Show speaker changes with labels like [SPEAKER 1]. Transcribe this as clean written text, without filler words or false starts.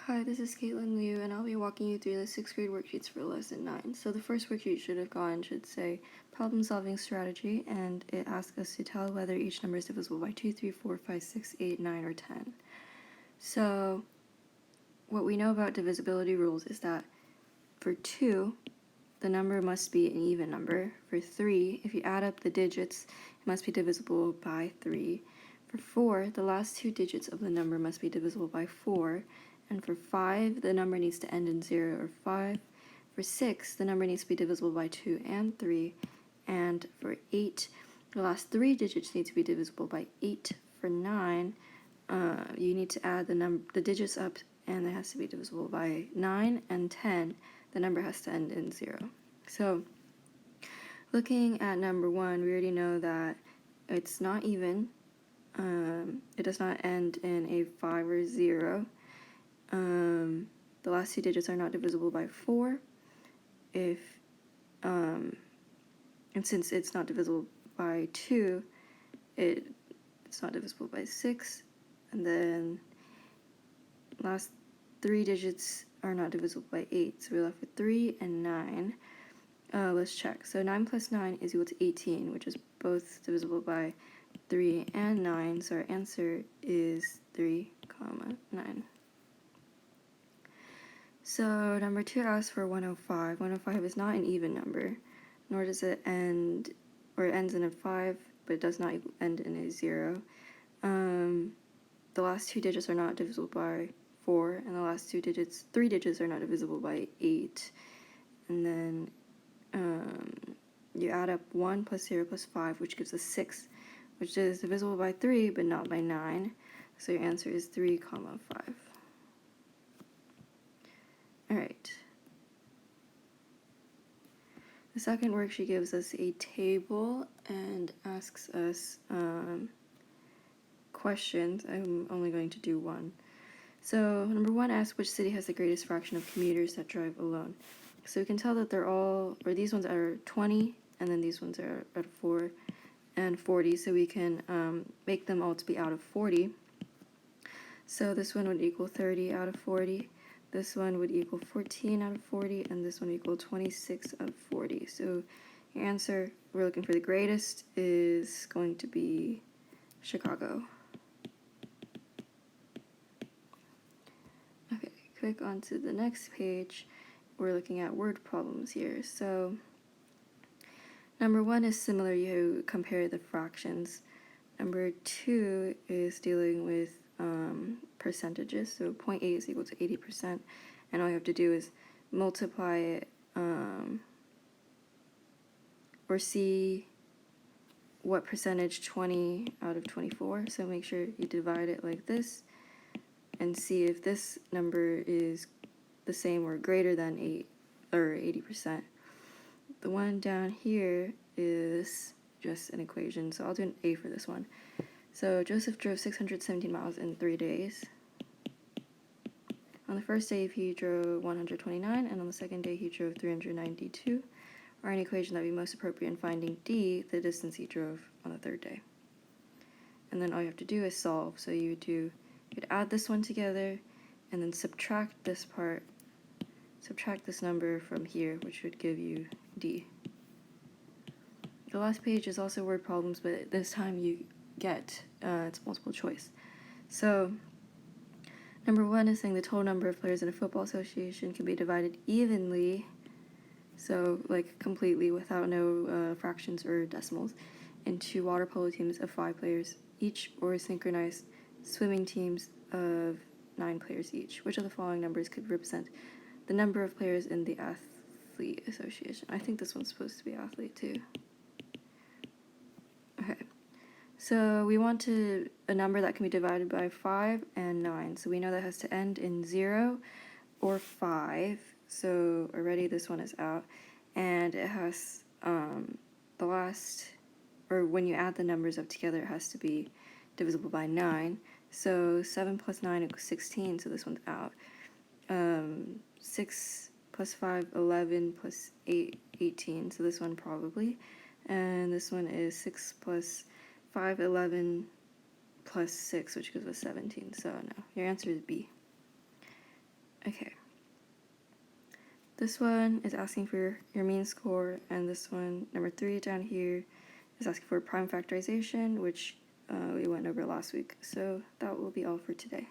[SPEAKER 1] Hi, this is Katelyn Liu, and I'll be walking you through the 6th grade worksheets for Lesson 9. So the first worksheet should have gone should say problem solving strategy, and it asks us to tell whether each number is divisible by 2, 3, 4, 5, 6, 8, 9, or 10. So what we know about divisibility rules is that for 2, the number must be an even number. For 3, if you add up the digits, it must be divisible by 3. For 4, the last 2 digits of the number must be divisible by 4. And for 5, the number needs to end in 0 or 5. For 6, the number needs to be divisible by 2 and 3. And for 8, the last 3 digits need to be divisible by 8. For 9, you need to add the digits up, and it has to be divisible by 9. And 10, the number has to end in 0. So looking at number 1, we already know that it's not even. It does not end in a 5 or 0. The last 2 digits are not divisible by 4. And since it's not divisible by 2, it's not divisible by 6. And then last 3 digits are not divisible by 8. So we're left with 3 and 9. Let's check. So 9 plus 9 is equal to 18, which is both divisible by 3 and 9. So our answer is 3, 9. So number 2 asks for 105. 105 is not an even number, nor does it end, or it ends in a 5, but it does not end in a 0. The last 2 digits are not divisible by 4, and the last 3 digits are not divisible by 8. And then you add up 1 plus 0 plus 5, which gives us 6, which is divisible by 3, but not by 9. So your answer is 3, 5. Alright. The second worksheet gives us a table and asks us questions. I'm only going to do one. So number 1 asks which city has the greatest fraction of commuters that drive alone. So we can tell that they're all, or these ones are 20, and then these ones are at 4 and 40. So we can make them all to be out of 40. So this one would equal 30 out of 40. This one would equal 14 out of 40, and this one would equal 26 out of 40. So your answer, we're looking for the greatest, is going to be Chicago. Okay, click onto the next page. We're looking at word problems here. So number 1 is similar, you compare the fractions. Number 2 is dealing with percentages, so 0.8 is equal to 80%, and all you have to do is multiply it, or see what percentage 20 out of 24, so make sure you divide it like this, and see if this number is the same or greater than 80%. The one down here is just an equation, so I'll do an A for this one. So Joseph drove 617 miles in 3 days. On the first day he drove 129, and on the second day he drove 392. Or an equation that would be most appropriate in finding D, the distance he drove on the 3rd day. And then all you have to do is solve. So you'd add this one together, and then subtract this number from here, which would give you D. The last page is also word problems, but this time you get it's multiple choice. So number 1 is saying the total number of players in a football association can be divided evenly, so like completely without no fractions or decimals, into water polo teams of 5 players each, or synchronized swimming teams of 9 players each. Which of the following numbers could represent the number of players in the athlete association? I think this one's supposed to be athlete too. Okay. So we want a number that can be divided by 5 and 9. So we know that has to end in 0 or 5. So already this one is out. And it has the last, or when you add the numbers up together, it has to be divisible by 9. So 7 plus 9 equals 16, so this one's out. 6 plus 5, 11, plus 8, 18, so this one probably. And this one is 6 plus 5, 11, plus 6, which gives us 17. So no, your answer is B. Okay. This one is asking for your mean score, and this one, number 3 down here, is asking for prime factorization, which we went over last week. So that will be all for today.